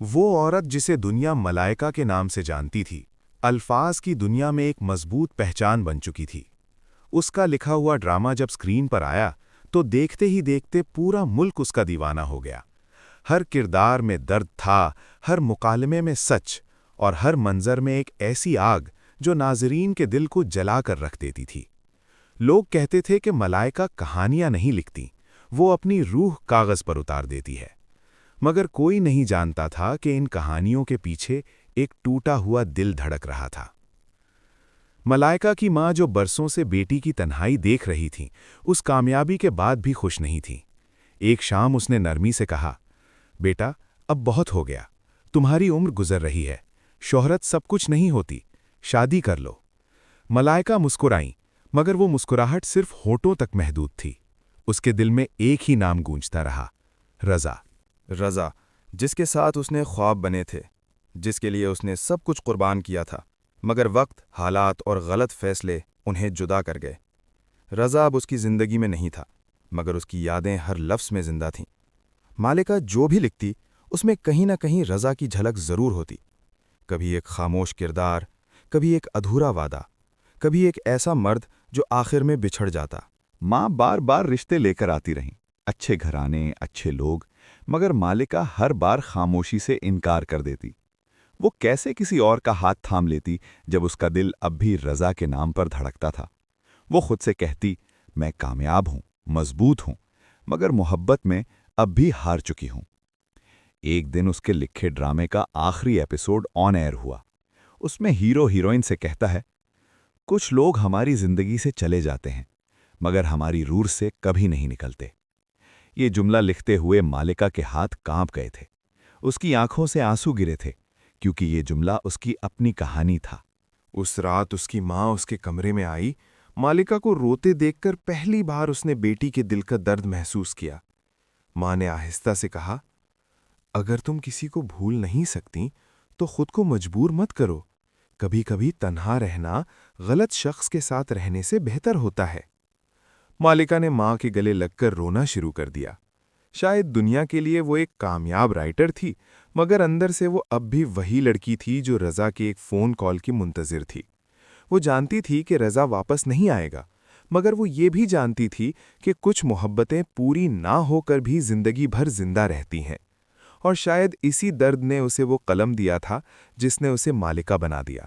وہ عورت جسے دنیا ملائکہ کے نام سے جانتی تھی، الفاظ کی دنیا میں ایک مضبوط پہچان بن چکی تھی۔ اس کا لکھا ہوا ڈرامہ جب اسکرین پر آیا تو دیکھتے ہی دیکھتے پورا ملک اس کا دیوانہ ہو گیا۔ ہر کردار میں درد تھا، ہر مکالمے میں سچ، اور ہر منظر میں ایک ایسی آگ جو ناظرین کے دل کو جلا کر رکھ دیتی تھی۔ لوگ کہتے تھے کہ ملائکہ کہانیاں نہیں لکھتی، وہ اپنی روح کاغذ پر اتار دیتی ہے، مگر کوئی نہیں جانتا تھا کہ ان کہانیوں کے پیچھے ایک ٹوٹا ہوا دل دھڑک رہا تھا۔ ملائکہ کی ماں جو برسوں سے بیٹی کی تنہائی دیکھ رہی تھی، اس کامیابی کے بعد بھی خوش نہیں تھی۔ ایک شام اس نے نرمی سے کہا، بیٹا، اب بہت ہو گیا، تمہاری عمر گزر رہی ہے، شہرت سب کچھ نہیں ہوتی، شادی کر لو۔ ملائکہ مسکرائیں، مگر وہ مسکراہٹ صرف ہونٹوں تک محدود تھی۔ اس کے دل میں ایک ہی نام گونجتا رہا، رضا۔ رضا، جس کے ساتھ اس نے خواب بنے تھے، جس کے لیے اس نے سب کچھ قربان کیا تھا، مگر وقت، حالات اور غلط فیصلے انہیں جدا کر گئے۔ رضا اب اس کی زندگی میں نہیں تھا، مگر اس کی یادیں ہر لفظ میں زندہ تھیں۔ مالکہ جو بھی لکھتی، اس میں کہیں نہ کہیں رضا کی جھلک ضرور ہوتی۔ کبھی ایک خاموش کردار، کبھی ایک ادھورا وعدہ، کبھی ایک ایسا مرد جو آخر میں بچھڑ جاتا۔ ماں بار بار رشتے لے کر آتی رہیں، اچھے گھرانے، اچھے لوگ، مگر مالکہ ہر بار خاموشی سے انکار کر دیتی۔ وہ کیسے کسی اور کا ہاتھ تھام لیتی جب اس کا دل اب بھی رضا کے نام پر دھڑکتا تھا؟ وہ خود سے کہتی، میں کامیاب ہوں، مضبوط ہوں، مگر محبت میں اب بھی ہار چکی ہوں۔ ایک دن اس کے لکھے ڈرامے کا آخری ایپیسوڈ آن ایئر ہوا۔ اس میں ہیرو ہیروئن سے کہتا ہے، کچھ لوگ ہماری زندگی سے چلے جاتے ہیں، مگر ہماری روح سے کبھی نہیں نکلتے۔ یہ جملہ لکھتے ہوئے مالکہ کے ہاتھ کانپ گئے تھے۔ اس کی آنکھوں سے آنسو گرے تھے، کیونکہ یہ جملہ اس کی اپنی کہانی تھا۔ اس رات اس کی ماں اس کے کمرے میں آئی۔ مالکہ کو روتے دیکھ کر پہلی بار اس نے بیٹی کے دل کا درد محسوس کیا۔ ماں نے آہستہ سے کہا، اگر تم کسی کو بھول نہیں سکتی تو خود کو مجبور مت کرو۔ کبھی کبھی تنہا رہنا غلط شخص کے ساتھ رہنے سے بہتر ہوتا ہے۔ مالکہ نے ماں کے گلے لگ کر رونا شروع کر دیا۔ شاید دنیا کے لیے وہ ایک کامیاب رائٹر تھی، مگر اندر سے وہ اب بھی وہی لڑکی تھی جو رضا کے ایک فون کال کی منتظر تھی۔ وہ جانتی تھی کہ رضا واپس نہیں آئے گا، مگر وہ یہ بھی جانتی تھی کہ کچھ محبتیں پوری نہ ہو کر بھی زندگی بھر زندہ رہتی ہیں، اور شاید اسی درد نے اسے وہ قلم دیا تھا جس نے اسے مالکہ بنا دیا۔